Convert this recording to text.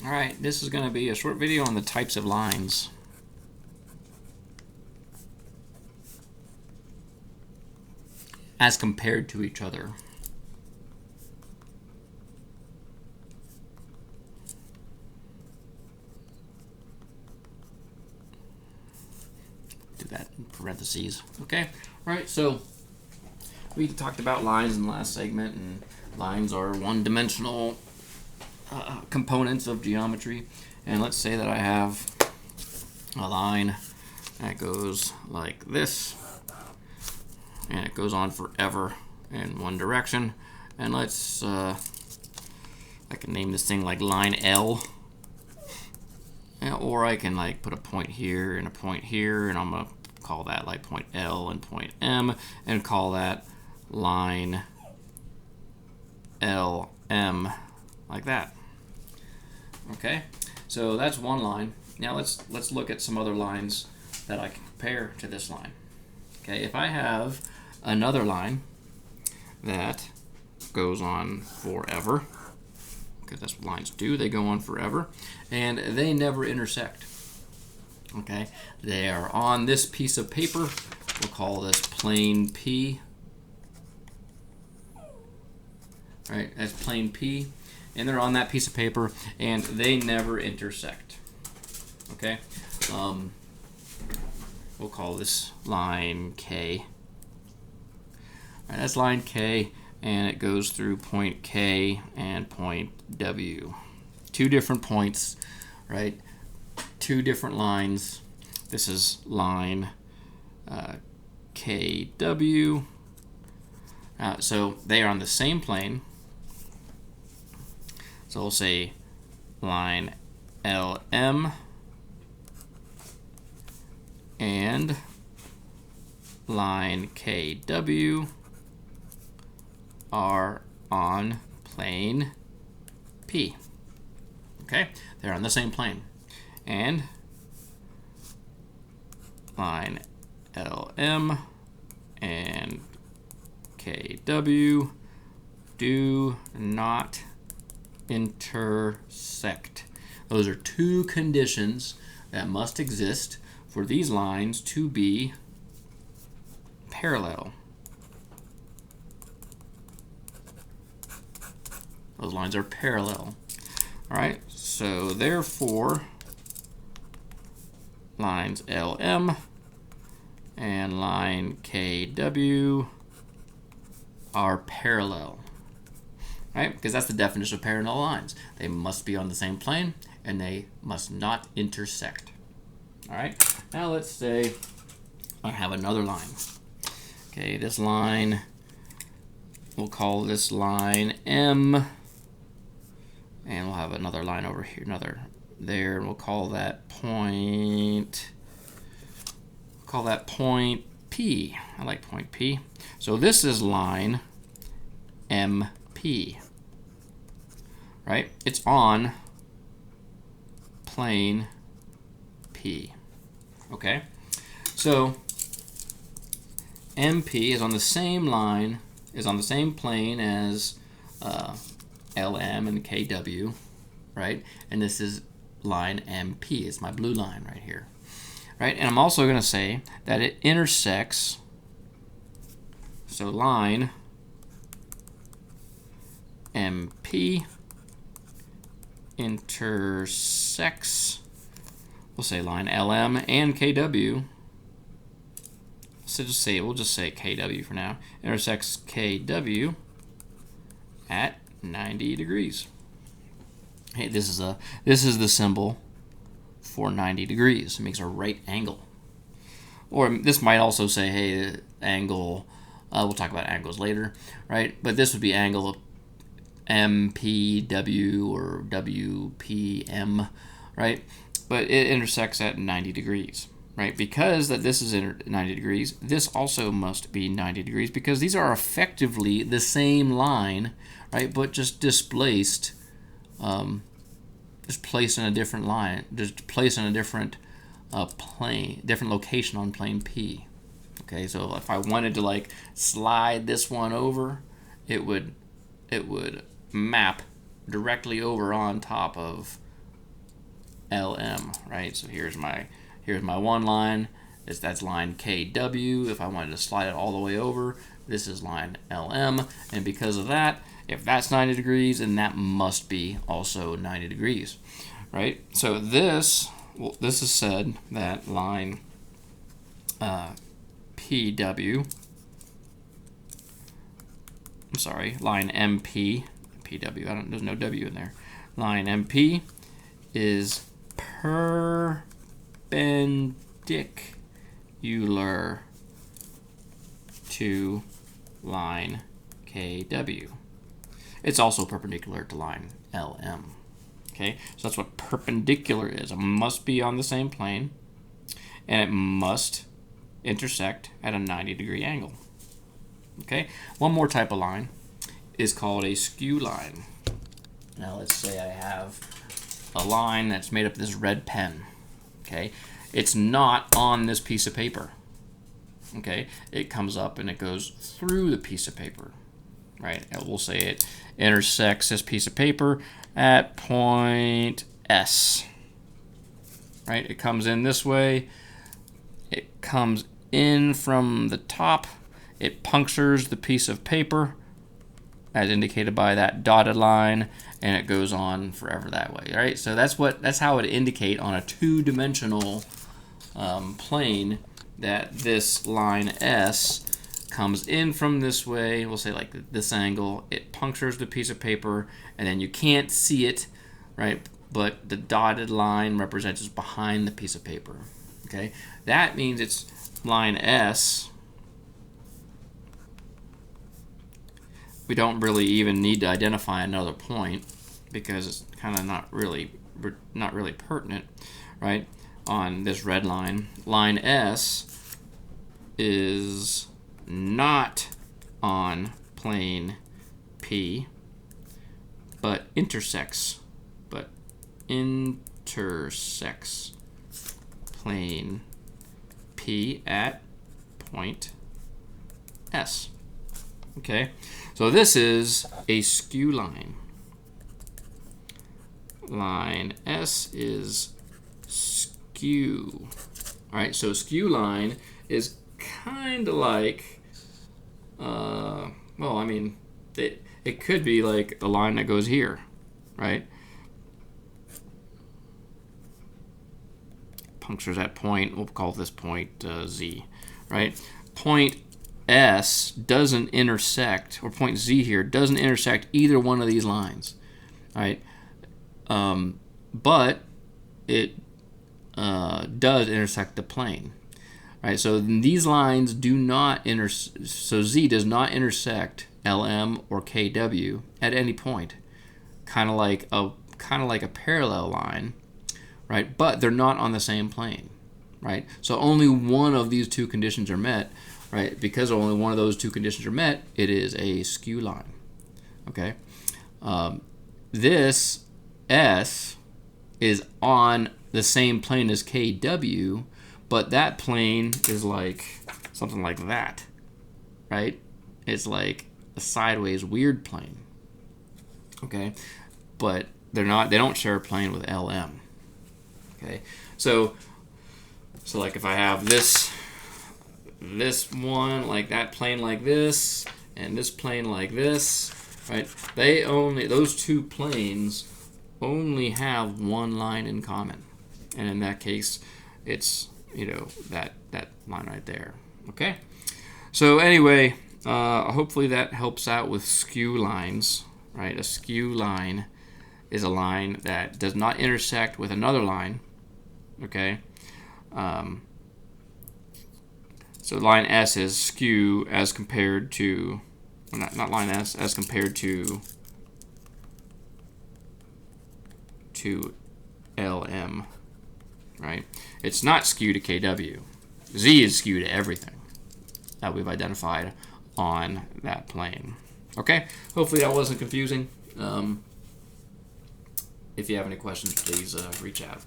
Alright, this is going to be a short video on the types of lines. As compared to each other. Do that in parentheses. Okay, alright, so we talked about lines in the last segment, and lines are one-dimensional components of geometry. And let's say that I have a line that goes like this, and it goes on forever in one direction. And let's I can name this thing like line L, or I can like put a point here and a point here, and I'm gonna call that like point L and point M, and call that line LM, like that. Okay, so that's one line. Now let's look at some other lines that I can compare to this line. Okay, if I have another line that goes on forever, because that's what lines do, they go on forever, and they never intersect. Okay, they are on this piece of paper. We'll call this plane P. All right, that's plane P, and they're on that piece of paper, and they never intersect. Okay, we'll call this line K. All right, that's line K, and it goes through point K and point W. Two different points, right? Two different lines. This is line KW. So they are on the same plane. So we'll say line LM and line KW are on plane P. Okay, they're on the same plane. And line LM and KW do not intersect. Those are two conditions that must exist for these lines to be parallel. Those lines are parallel. All right, so therefore lines LM and line KW are parallel. Right? Because that's the definition of parallel lines. They must be on the same plane, and they must not intersect. All right? Now let's say I have another line. Okay, this line, we'll call this line M, and we'll have another line over here, another there, and we'll call that point P. I like point P. So this is line MP, right? It's on plane P. Okay, so MP is on the same line, is on the same plane as LM and KW, right? And this is line MP. It's my blue line right here, right? And I'm also going to say that it intersects. So line MP intersects, we'll say line LM and KW. So we'll just say KW for now. Intersects KW at 90 degrees. Hey, this is the symbol for 90 degrees. It makes a right angle. Or this might also say, hey, angle. We'll talk about angles later, right? But this would be angle MPW or WPM, right? But it intersects at 90 degrees, right? Because that this is 90 degrees, this also must be 90 degrees because these are effectively the same line, right? But just displaced, just placed in a different line, just placed in a different plane, different location on plane P. Okay, so if I wanted to like slide this one over, it would map directly over on top of LM, right? So here's my one line. That's line KW. If I wanted to slide it all the way over, this is line LM, and because of that, if that's 90 degrees, then that must be also 90 degrees, right? So this is said that line PW, I'm sorry, line MP, PW, there's no W in there. Line MP is perpendicular to line KW. It's also perpendicular to line LM. Okay, so that's what perpendicular is. It must be on the same plane, and it must intersect at a 90-degree angle. Okay, one more type of line is called a skew line. Now let's say I have a line that's made up of this red pen. Okay, it's not on this piece of paper. Okay, it comes up and it goes through the piece of paper, right? And we'll say it intersects this piece of paper at point S, right? It comes in this way. It comes in from the top. It punctures the piece of paper, as indicated by that dotted line, and it goes on forever that way, right? So that's how it indicate on a two-dimensional plane that this line S comes in from this way. We'll say like this angle. It punctures the piece of paper, and then you can't see it, right? But the dotted line represents behind the piece of paper. Okay, that means it's line S. We don't really even need to identify another point because it's kind of not really pertinent, right? On this red line, line S is not on plane P, but intersects plane P at point S. Okay, so this is a skew line. Line S is skew. All right, so skew line is kind of like, well, I mean, it could be like the line that goes here, right? Punctures that point, we'll call this point Z, right? Point S doesn't intersect, or point Z here doesn't intersect either one of these lines, right? But it does intersect the plane, right? So these lines do not so Z does not intersect LM or KW at any point, kind of like a parallel line, right? But they're not on the same plane, right? So only one of these two conditions are met, right? Because only one of those two conditions are met, it is a skew line. Okay, this S is on the same plane as KW, but that plane is like something like that, right? It's like a sideways weird plane. Okay, but they don't share a plane with LM. Okay, so like if I have this one, like that plane like this, and this plane like this, right? Those two planes only have one line in common, and in that case, it's that line right there. Okay, so anyway, hopefully that helps out with skew lines, right? A skew line is a line that does not intersect with another line. Okay. So line S is skew as compared to, well, not line S, as compared to LM, right? It's not skew to KW. Z is skew to everything that we've identified on that plane. Okay, hopefully that wasn't confusing. If you have any questions, please reach out.